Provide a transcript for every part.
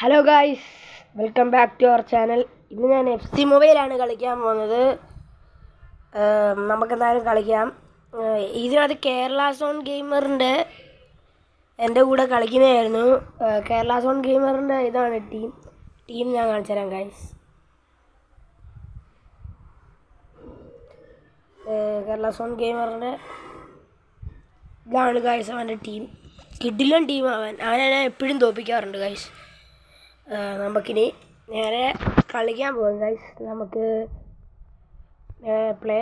Hello guys, welcome back to our channel. ഇന്ന് ഞാൻ FC മൊബൈലാണ് കളിക്കാൻ പോകുന്നത്. നമുക്കെന്തായാലും കളിക്കാം. ഇതിനകത്ത് കേരള സോൺ ഗെയിമറിൻ്റെ എൻ്റെ കൂടെ കളിക്കുന്നതായിരുന്നു. കേരള സോൺ ഗെയിമറിൻ്റെ ഇതാണ് ടീം ഞാൻ കാണിച്ചു തരാം ഗായ്സ്. കേരള സോൺ ഗെയിമറിൻ്റെ ഇതാണ് ഗായ്സ് അവൻ്റെ ടീം. കിഡിലൻ ടീം അവനെ ഞാൻ എപ്പോഴും തോൽപ്പിക്കാറുണ്ട് ഗായ്സ്. നമുക്കിനി നേരെ കളിക്കാൻ പോകും ഗൈസ്. നമുക്ക് പ്ലേ.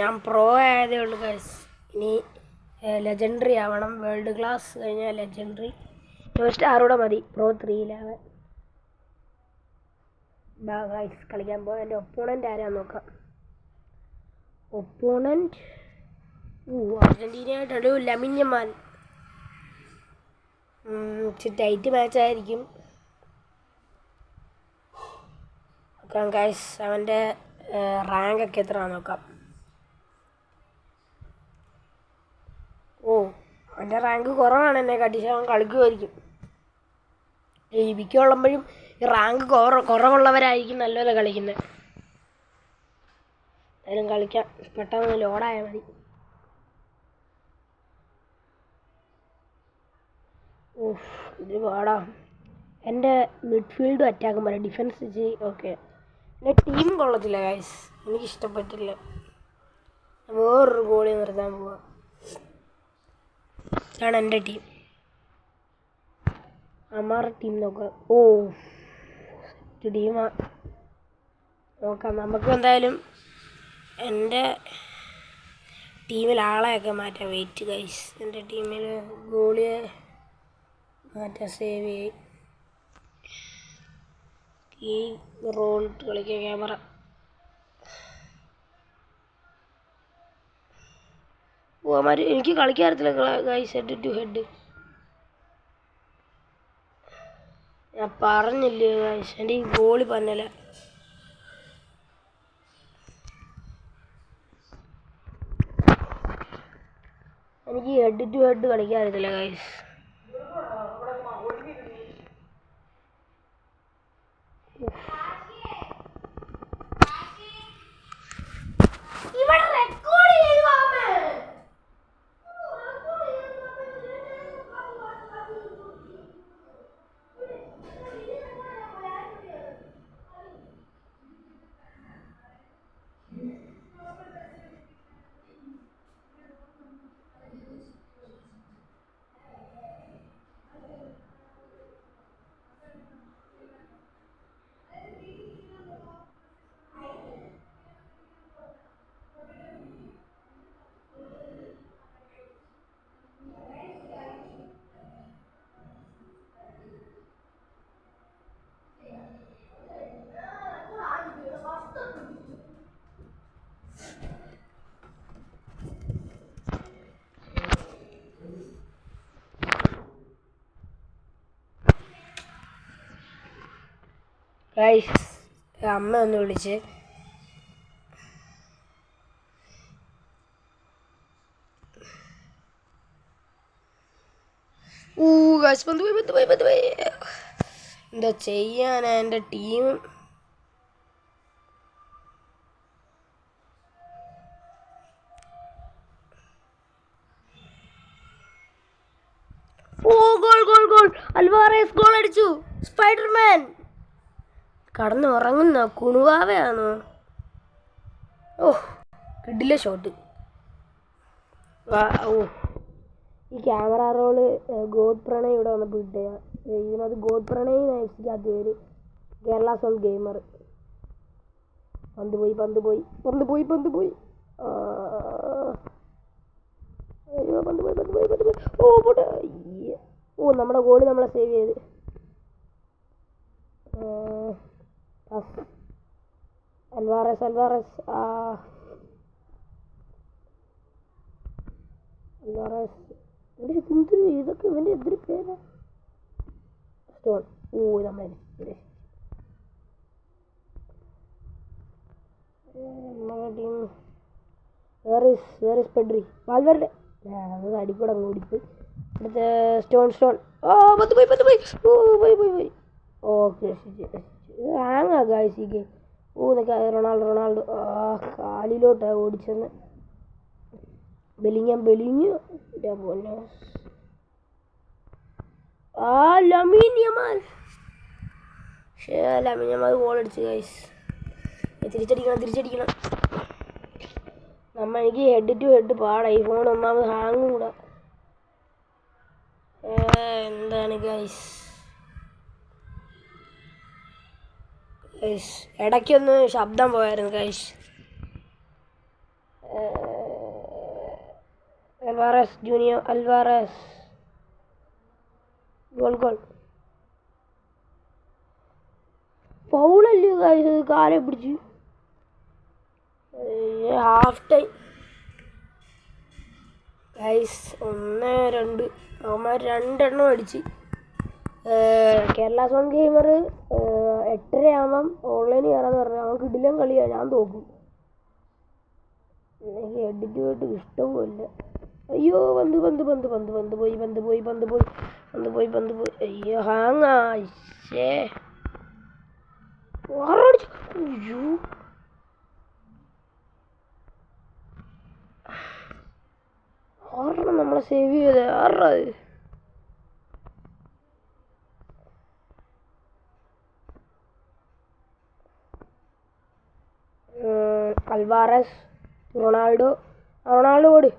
ഞാൻ പ്രോ ആയതേ ഉള്ളൂ ഗൈസ്. ഇനി ലെജൻഡറി ആവണം. വേൾഡ് ക്ലാസ് കഴിഞ്ഞാൽ ലെജൻഡറി. 2 സ്റ്റാറൂടെ മതി പ്രോ 3-ലാവാൻ. ഗൈസ് കളിക്കാൻ പോകാം. എൻ്റെ ഒപ്പോണൻ്റ് ആരാന്ന് നോക്കാം. ഒപ്പോണൻ്റ് അർജൻറ്റീനയായിട്ടൊരു ലമിൻ യമാൽ. ടൈറ്റ് മാച്ചായിരിക്കും. നോക്കാം ഗൈസ്, അവൻ്റെ റാങ്കൊക്കെ എത്രയാണെന്ന് നോക്കാം. അവൻ്റെ റാങ്ക് കുറവാണ് എന്നെ കാട്ടി. അവൻ കളിക്കുമായിരിക്കും. മിക്കുള്ളപ്പോഴും ഈ റാങ്ക് കുറവുള്ളവരായിരിക്കും നല്ലപോലെ കളിക്കുന്നത്. എന്തായാലും കളിക്കാം. പെട്ടെന്ന് ലോഡായാൽ മതി. ഇത് പാടാ. എൻ്റെ മിഡ്ഫീൽഡും അറ്റാക്കും പറയാം. Defence okay. എൻ്റെ ടീം കൊള്ളത്തില്ല ഗൈസ്, എനിക്കിഷ്ടപ്പെട്ടില്ല. വേറൊരു ഗോളി നിർത്താൻ പോവാ. ഇതാണ് എൻ്റെ ടീം. അമാർ ടീം നോക്കാം. ടീമാ നോക്കാം. നമുക്ക് എന്തായാലും എൻ്റെ ടീമിൽ ആളെയൊക്കെ മാറ്റാം. വെയിറ്റ് ഗൈസ്, എൻ്റെ ടീമിൽ ഗോളിയെ മാറ്റാം. സേവ് ചെയ്യും. ഈ റോൾ കളിക്കുക. ക്യാമറ എനിക്ക് കളിക്കാൻ അറിയത്തില്ല ഗൈസ്. ഹെഡ് ടു ഹെഡ് ഞാൻ പറഞ്ഞില്ലേ ഗൈസ്. എൻ്റെ ഈ ഗോളി പറഞ്ഞില്ല. എനിക്ക് ഹെഡ് ടു ഹെഡ് കളിക്കാൻ അറിയത്തില്ല ഗൈസ്. ഗൈസ്, അമ്മ ഒന്ന് വിളിച്ച്. ഗൈസ് പന്ത് പോയി. എന്താ ചെയ്യാനാ എൻ്റെ ടീം. ഗോൾ. അൽവാറേസ് ഗോൾ അടിച്ചു. സ്പൈഡർമാൻ കടന്ന് ഉറങ്ങുന്ന കുണുവാവയാണോ? കിടില ഷോട്ട്. ഈ ക്യാമറ റോള് ഗോഡ് പ്രണയ് ഇവിടെ വന്നപ്പോൾ ഇട്ടുക. ഇതിനകത്ത് ഗോഡ് പ്രണയ് നയിച്ചിട്ട് പേര്. Kerala zone gamer. പന്ത് പോയി. പന്ത് പോയി. നമ്മുടെ ഗോളി നമ്മളെ സേവ് ചെയ്ത്. അൽവാറസ് ഇതൊക്കെ ഇവൻ്റെ എന്തൊരു പേരാ. സ്റ്റോൺ. നമ്മളെ ടീം വേറെ പെഡ്രി വാൽവരുടെ അത് അടിക്കൂടെ ഓടിപ്പോയി. അടുത്ത സ്റ്റോൺ ഓ പത്ത് പോയി ഓ പോയി ഓക്കെ ഹാങ്ങാ ഗായ്സ് ഈ ഗെയിം. റൊണാൾഡോ കാലിലോട്ടാണ് ഓടിച്ചെന്ന്. ബെലിഞ്ഞു പൊന്നെ ലമീൻ യമാൽ ഗോൾ അടിച്ചു ഗൈസ്. തിരിച്ചടിക്കണം. എനിക്ക് ഹെഡ് ടു ഹെഡ് പാടായി. ഫോൺ ഒന്നാമത് ഹാങ്ങും കൂടെ. എന്താണ് ഗൈസ് ഇടയ്ക്കൊന്ന് ശബ്ദം പോയായിരുന്നു ഗൈസ്. അൽവാറസ് ഗോൾ ഫൗളല്ലേ ഗൈസ്? കാലെ പിടിച്ച് ഹാഫ് ടൈം ഗൈസ്. 1-2 അവന്മാർ 2 എണ്ണം അടിച്ച്. കേരള സോൺ ഗെയിമർ 8:30 ആകുമ്പം ഓൺലൈനിൽ കയറാന്ന് പറഞ്ഞു. അവർക്ക് ഇടിലും കളിയാണ്. ഞാൻ തോക്കും. എനിക്ക് എഡിറ്റ് പോയിട്ട് ഇഷ്ടവുമില്ല. അയ്യോ പന്ത് പോയി. അയ്യോ ഹാങ്ങാ. അയ്യോ ആരണം നമ്മളെ സേവ് ചെയ്ത് ആറത്. അൽവാറസ് റൊണാൾഡോ ഓടി.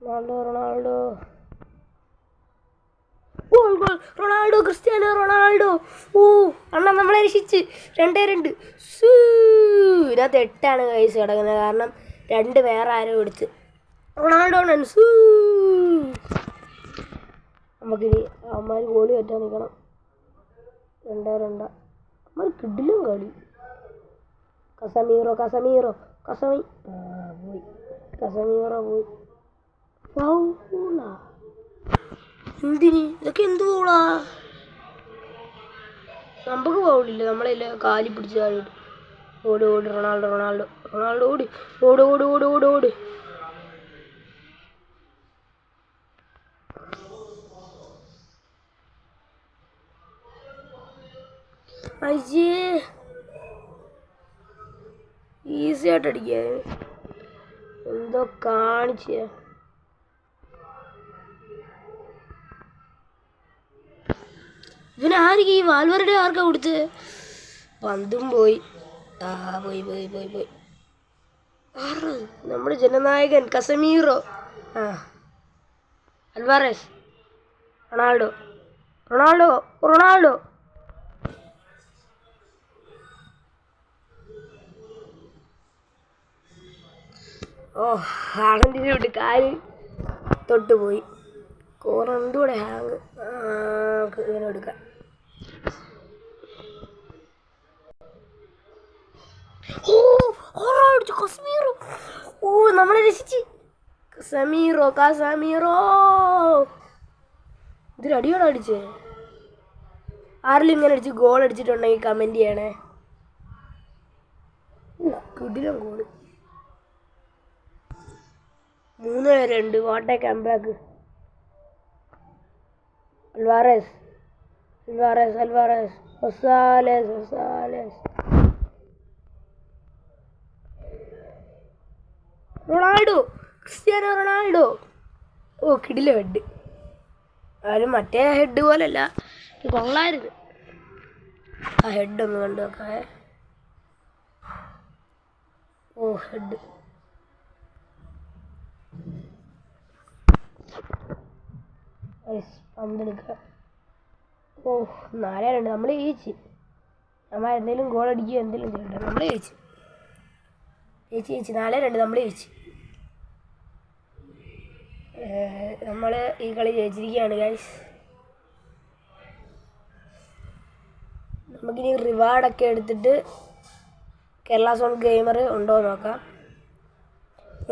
Ronaldo Ronaldo Cristiano Ronaldo. അണ്ണാ നമ്മളെ രക്ഷിച്ച്. 2-2. ഇതിനകത്ത് 8 കൈസ് കിടക്കുന്നത്. കാരണം 2 വേറെ ആരോ എടുത്ത്. റൊണാൾഡോ നമുക്കിനി അവന്മാർ ഗോളി പറ്റാൻ നിൽക്കണം. 2-2 അവന്മാർ കിടിലും കളി. കസമീറോ പോയി. എന്തിന് ഇതൊക്കെ എന്ത് പോളാ? നമുക്ക് പോളില്ല. നമ്മളെല്ല കാലി പിടിച്ച് താഴോട്ട്. ഓടി റൊണാൾഡോ ഓടി. അയ്യേ ഈസി ആയിട്ട് അടിക്കുക. എന്തോ കാണിച്ച ഇവനായിരിക്കും ഈ വാൽവരുടെ ആർക്കാ കൊടുത്ത്? പന്തും പോയി. പോയി. നമ്മുടെ ജനനായകൻ കസമീറോ. അൽവാറസ് റൊണാൾഡോ ഹാളണ്ടിനെ വിട്ട് കാല് തൊട്ടുപോയി. കോറന്തൂടെ ഹാങ് ഇങ്ങനെ എടുക്കാം. നമ്മളെ രക്ഷിച്ച് കസമീറോ. ഇതൊരു അടിയോടെ അടിച്ചേ. ആരെങ്കിലും ഇങ്ങനെ അടിച്ച് ഗോൾ അടിച്ചിട്ടുണ്ടെങ്കിൽ കമൻറ്റ് ചെയ്യണേ. കിടിലം goal. 3-2. What a comeback. Alvarez Ronaldo Cristiano Ronaldo. കിടില ഹെഡ്. ആരും മറ്റേ ഹെഡ് പോലല്ല, ഇത് കൊള്ളായിരുന്നു. ആ ഹെഡൊന്ന് കണ്ടു നോക്കാം. ഹെഡ് പന്തെടുക്കുക. 4-2. നമ്മൾ ജയിച്ച്. നമ്മൾ എന്തെങ്കിലും ഗോൾ അടിക്കുകയോ എന്തെങ്കിലും ചെയ്യട്ടെ. നമ്മൾ ജയിച്ച് 4-2 നമ്മൾ ജയിച്ച്. നമ്മൾ ഈ കളി ജയിച്ചിരിക്കുകയാണ് ഗൈസ്. നമുക്കിനി റിവാർഡൊക്കെ എടുത്തിട്ട് കേരള സോൺ ഗെയിമർ ഉണ്ടോ നോക്കാം.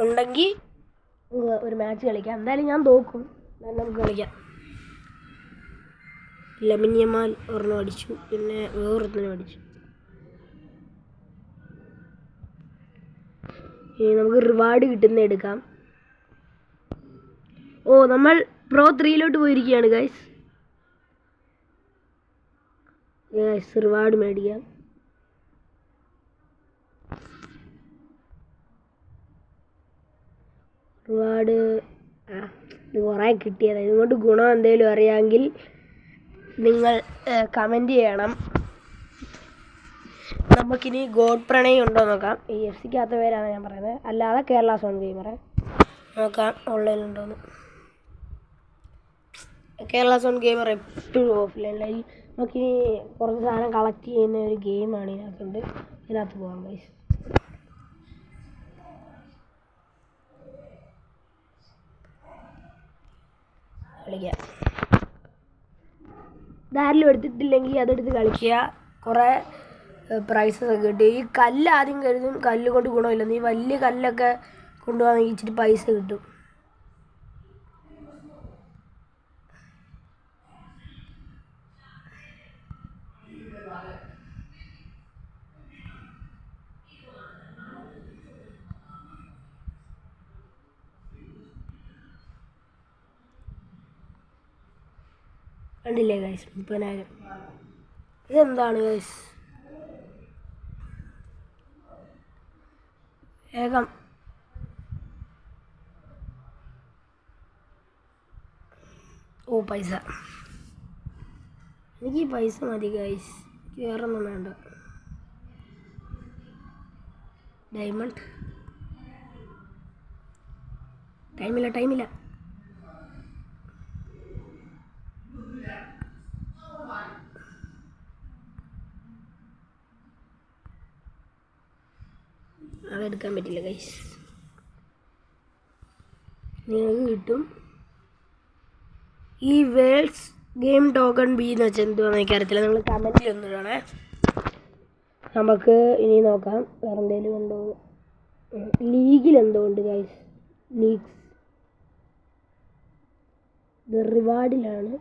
ഉണ്ടെങ്കിൽ ഒരു മാച്ച് കളിക്കാം. എന്തായാലും ഞാൻ തോക്കും. നമുക്ക് കളിക്കാം. ലമീൻ യമാൽ ഒരെണ്ണം അടിച്ചു. പിന്നെ വേറൊരുത്തനും അടിച്ചു. ഇനി നമുക്ക് റിവാർഡ് കിട്ടുന്ന എടുക്കാം. ഓ നമ്മൾ പ്രോ 3 പോയിരിക്കുകയാണ് ഗൈസ്. റിവാർഡ് മേടിക്കാം. റിവാർഡ് ഇത് കുറേ കിട്ടിയത്. ഇതുകൊണ്ട് ഗുണം എന്തെങ്കിലും അറിയാമെങ്കിൽ നിങ്ങൾ കമൻറ്റ് ചെയ്യണം. നമുക്കിനി ഗോഡ് പ്രണയ് ഉണ്ടോ നോക്കാം. ഈ FC-ക്കകത്ത പേരാണ് ഞാൻ പറയുന്നത്, അല്ലാതെ കേരള സോൺ ഗെയിമറെ നോക്കാം ഓൺലൈനിലുണ്ടോയെന്ന്. കേരള സോൺ ഗെയിമർ എപ്പോഴും ഓഫ്ലൈനിലായി. നമുക്കിനി കുറച്ച് സാധനം കളക്ട് ചെയ്യുന്ന ഒരു ഗെയിമാണ് ഇതിനകത്തുണ്ട്. ഇതിനകത്ത് പോകാം ഗൈസ്. കളിക്കുക. ഇതാരെങ്കിലും എടുത്തിട്ടില്ലെങ്കിൽ അതെടുത്ത് കളിക്കുക. കുറേ പ്രൈസസ് ഒക്കെ കിട്ടും. ഈ കല്ല് ആദ്യം കരുതും കല്ല് കൊണ്ട് ഗുണമില്ലെന്ന്. ഈ വലിയ കല്ലൊക്കെ കൊണ്ടുപോകാമെങ്കിൽ ഇച്ചിരി പൈസ കിട്ടും. കണ്ടില്ലേ ഗൈസ്, 30,000. ഇതെന്താണ് ഗൈസ്? വേഗം പൈസ. എനിക്ക് ഈ പൈസ മതി ഗൈസ്, വേറെ ഒന്നും വേണ്ട. ഡയമണ്ട് ടൈമില്ല. അതെടുക്കാൻ പറ്റില്ല ഗൈസ്. നിങ്ങൾക്ക് കിട്ടും. ഈ വേൾഡ്സ് ഗെയിം ടോക്കൺ ബി എന്ന് വെച്ചാൽ എന്തുവാണെന്ന് എനിക്കറിയത്തില്ല. നിങ്ങൾ കമൻറ്റിൽ ഒന്ന് ഇടണേ. നമുക്ക് ഇനി നോക്കാം വേറെ എന്തെങ്കിലും ഉണ്ടോ. ലീഗിൽ എന്തോ ഉണ്ട് ഗൈസ്. ലീഗ്സ് ഇത് റിവാർഡിലാണ്.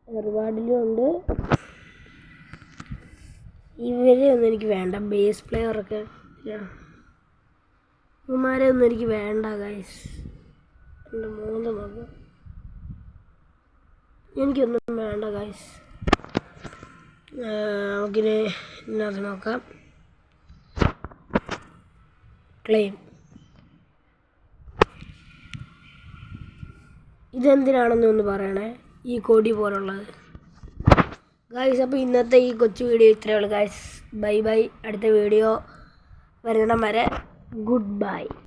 റിവാർഡിലും ഉണ്ട്. ഇവരെ ഒന്നും എനിക്ക് വേണ്ട. ബേസ് പ്ലെയറൊക്കെ ഇവന്മാരെ ഒന്നും എനിക്ക് വേണ്ട ഗൈസ്. എൻ്റെ മൂന്ന് നോക്കാം. എനിക്കൊന്നും വേണ്ട ഗൈസ്. നമുക്കിനി ഇതിനകത്ത് നോക്കാം. ക്ലെയിം. ഇതെന്തിനാണെന്ന് ഒന്ന് പറയണേ, ഈ കൊടി പോലുള്ളത് ഗൈസ്. അപ്പോൾ ഇന്നത്തെ ഈ കൊച്ചു വീഡിയോ ഇത്രയേ ഉള്ളൂ ഗൈസ്. ബൈ. അടുത്ത വീഡിയോ വരുന്നിടം വരെ ഗുഡ് ബൈ.